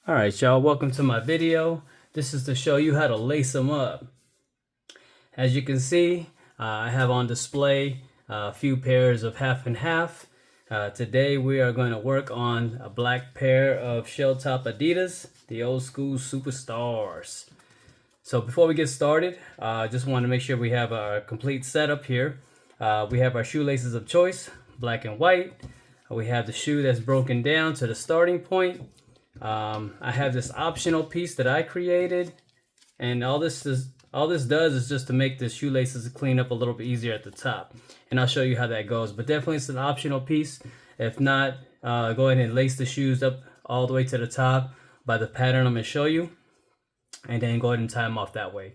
Alright y'all, welcome to my video. This is to show you how to lace them up. As you can see, I have on display a few pairs of half and half. Today we are going to work on a black pair of shell top Adidas, the old school superstars. So before we get started, I just want to make sure we have our complete setup here. We have our shoelaces of choice, black and white. We have the shoe that's broken down to the starting point. I have this optional piece that I created, and all this does is just to make the shoelaces clean up a little bit easier at the top, and I'll show you how that goes. But definitely it's an optional piece. If not, go ahead and lace the shoes up all the way to the top by the pattern I'm going to show you, and then go ahead and tie them off that way.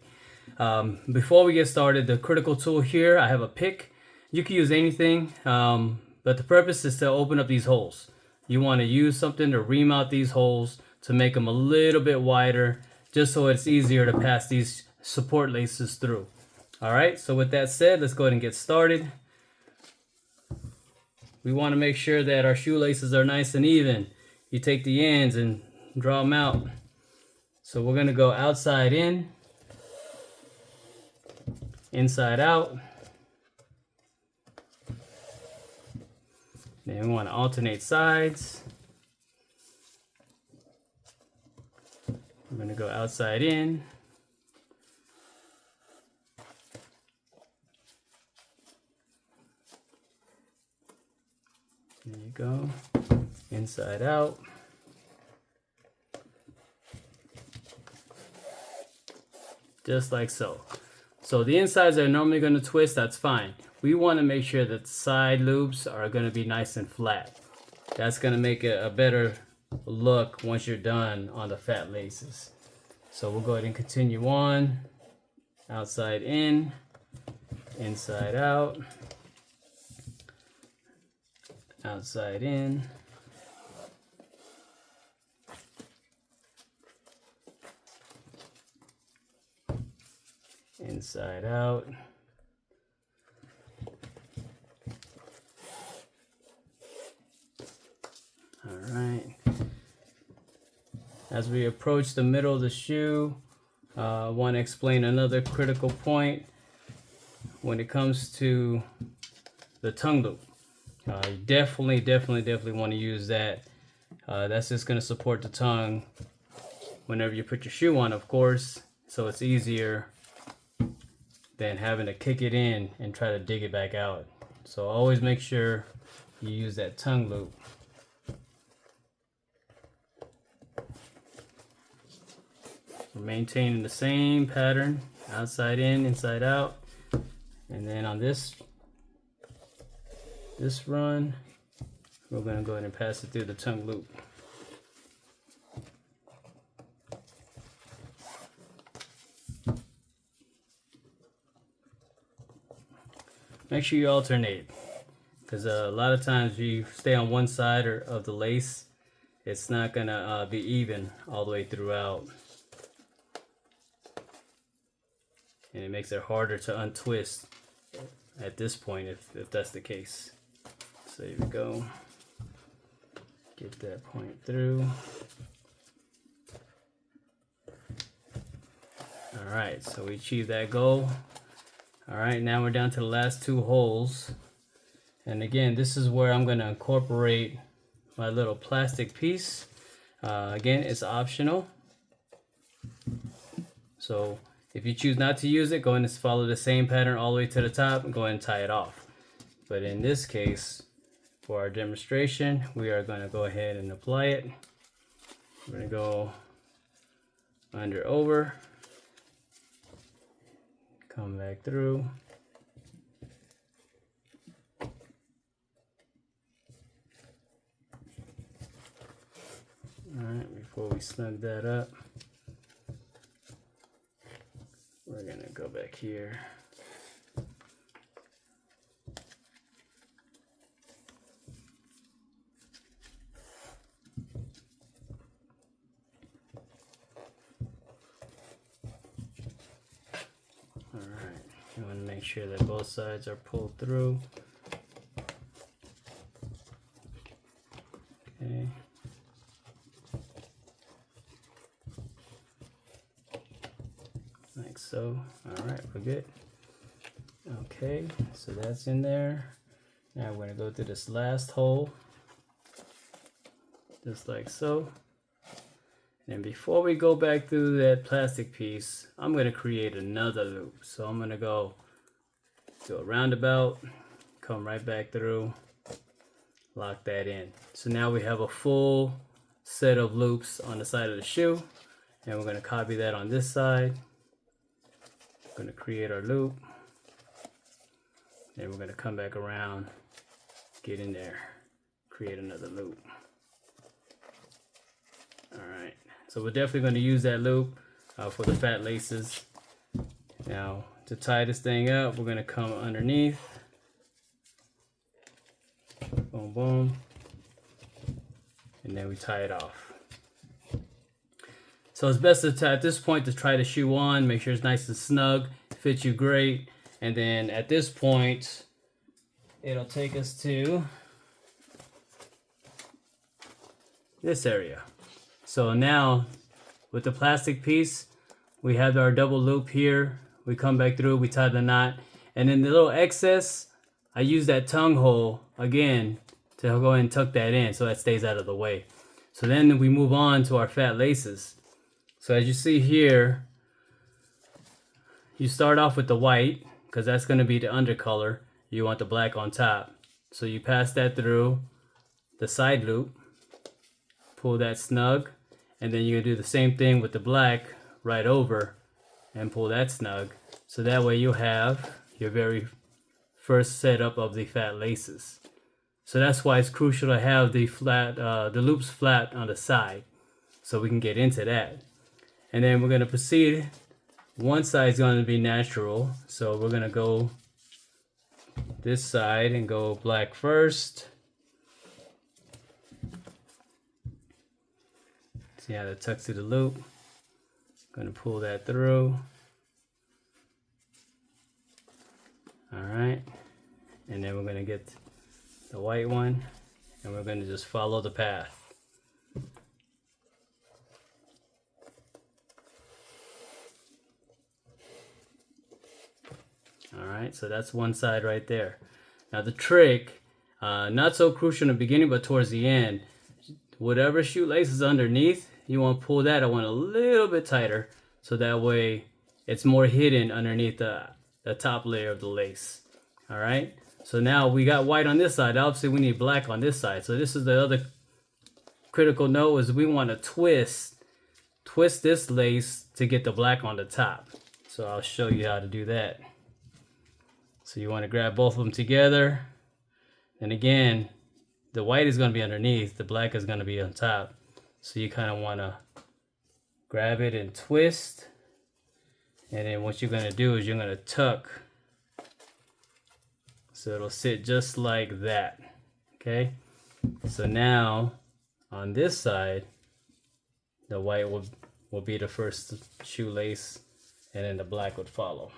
Before we get started, the critical tool here, I have a pick. You can use anything, but the purpose is to open up these holes. You want to use something to ream out these holes to make them a little bit wider, just so it's easier to pass these support laces through. Alright, so with that said, let's go ahead and get started. We want to make sure that our shoelaces are nice and even. You take the ends and draw them out. So we're going to go outside in, inside out. Then we want to alternate sides. We're going to go outside in. There you go. Inside out. Just like so. So the insides are normally going to twist, that's fine. We want to make sure that the side loops are going to be nice and flat. That's going to make it a better look once you're done on the Phat Laces. So we'll go ahead and continue on. Outside in, inside out, outside in. Inside out. Alright. As we approach the middle of the shoe, I want to explain another critical point when it comes to the tongue loop. You definitely want to use that. That's just going to support the tongue whenever you put your shoe on, of course, so it's easier than having to kick it in and try to dig it back out. So always make sure you use that tongue loop. We're maintaining the same pattern, outside in, inside out. And then on this run, we're going to go ahead and pass it through the tongue loop. Make sure you alternate, because a lot of times if you stay on one side of the lace, it's not going to be even all the way throughout. And it makes it harder to untwist at this point if that's the case. So here we go. Get that point through. Alright, so we achieved that goal. Alright, now we're down to the last two holes. And again, this is where I'm going to incorporate my little plastic piece. Again, it's optional. So if you choose not to use it, go ahead and follow the same pattern all the way to the top and go ahead and tie it off. But in this case, for our demonstration, we are going to go ahead and apply it. We're going to go under, over, come back through. Alright, before we snug that up, we're going to go back here. Alright, you want to make sure that both sides are pulled through. Okay. so. All right, we're good. Okay, so that's in there. Now we're gonna go through this last hole, just like so. And before we go back through that plastic piece, I'm gonna create another loop. So I'm gonna go do a roundabout, come right back through, lock that in. So now we have a full set of loops on the side of the shoe, and we're gonna copy that on this side. We're gonna create our loop, then we're gonna come back around, get in there, create another loop. All right, so we're definitely going to use that loop for the Phat Laces. Now, to tie this thing up, we're going to come underneath. Boom, boom. And then we tie it off. So it's best to tie, at this point, to try the shoe on. Make sure it's nice and snug, fits you great. And then at this point, it'll take us to this area. So now with the plastic piece, we have our double loop here. We come back through, we tie the knot, and then the little excess, I use that tongue hole again to go ahead and tuck that in so that stays out of the way. So then we move on to our Phat Laces. So as you see here, you start off with the white because that's going to be the undercolor. You want the black on top. So you pass that through the side loop, pull that snug, and then you're gonna do the same thing with the black right over and pull that snug. So that way you'll have your very first setup of the Phat Laces. So that's why it's crucial to have the loops flat on the side so we can get into that. And then we're gonna proceed. One side is gonna be natural, so we're gonna go this side and go black first. See how that tucks to the loop. Going to pull that through. All right. And then we're going to get the white one and we're going to just follow the path. All right, so that's one side right there. Now the trick, not so crucial in the beginning, but towards the end, whatever shoelace is underneath, you want to pull that one a little bit tighter so that way it's more hidden underneath the top layer of the lace. All right, so now we got white on this side. Obviously we need black on this side. So this is the other critical note, is we want to twist this lace to get the black on the top. So I'll show you how to do that. So you want to grab both of them together, and again, the white is going to be underneath, the black is going to be on top. So you kind of want to grab it and twist. And then what you're going to do is you're going to tuck. So it'll sit just like that. Okay. So now on this side, the white will be the first shoelace, and then the black would follow.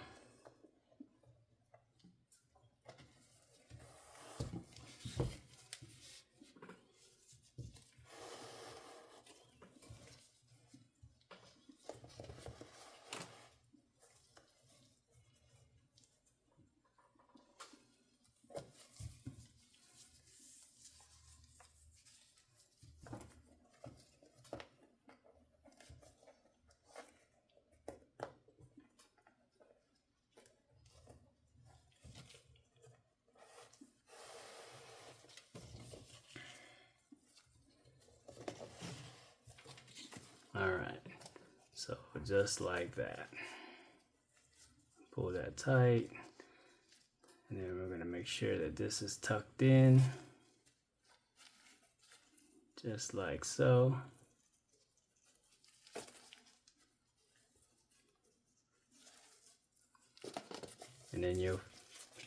All right, so just like that. Pull that tight, and then we're gonna make sure that this is tucked in, just like so. And then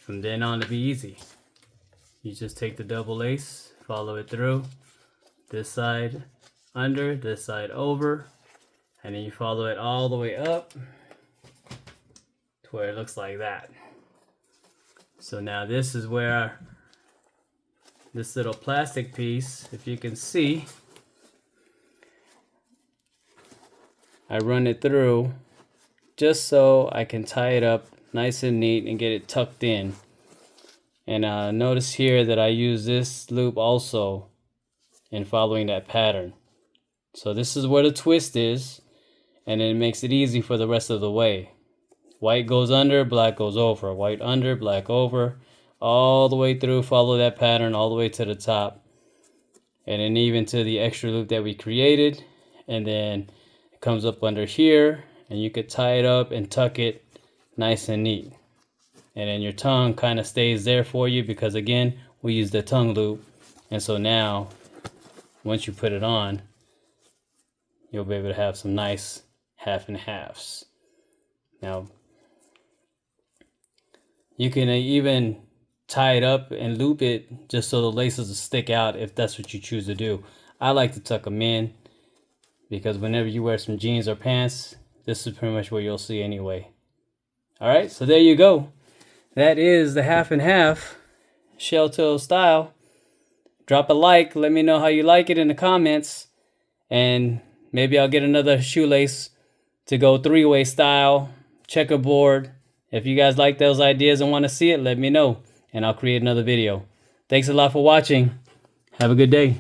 from then on, it'll be easy. You just take the double lace, follow it through, this side under, this side over, and then you follow it all the way up to where it looks like that. So now this is where this little plastic piece, if you can see, I run it through just so I can tie it up nice and neat and get it tucked in. And notice here that I use this loop also in following that pattern. So this is where the twist is, and it makes it easy for the rest of the way. White goes under, black goes over, white under, black over, all the way through. Follow that pattern all the way to the top, and then even to the extra loop that we created. And then it comes up under here, and you could tie it up and tuck it nice and neat. And then your tongue kind of stays there for you because, again, we use the tongue loop. And so now, once you put it on, you'll be able to have some nice half and halves. Now, you can even tie it up and loop it just so the laces will stick out if that's what you choose to do. I like to tuck them in because whenever you wear some jeans or pants, this is pretty much what you'll see anyway. All right, so there you go. That is the half and half shell toe style. Drop a like. Let me know how you like it in the comments. And maybe I'll get another shoelace to go three-way style, checkerboard. If you guys like those ideas and want to see it, let me know, and I'll create another video. Thanks a lot for watching. Have a good day.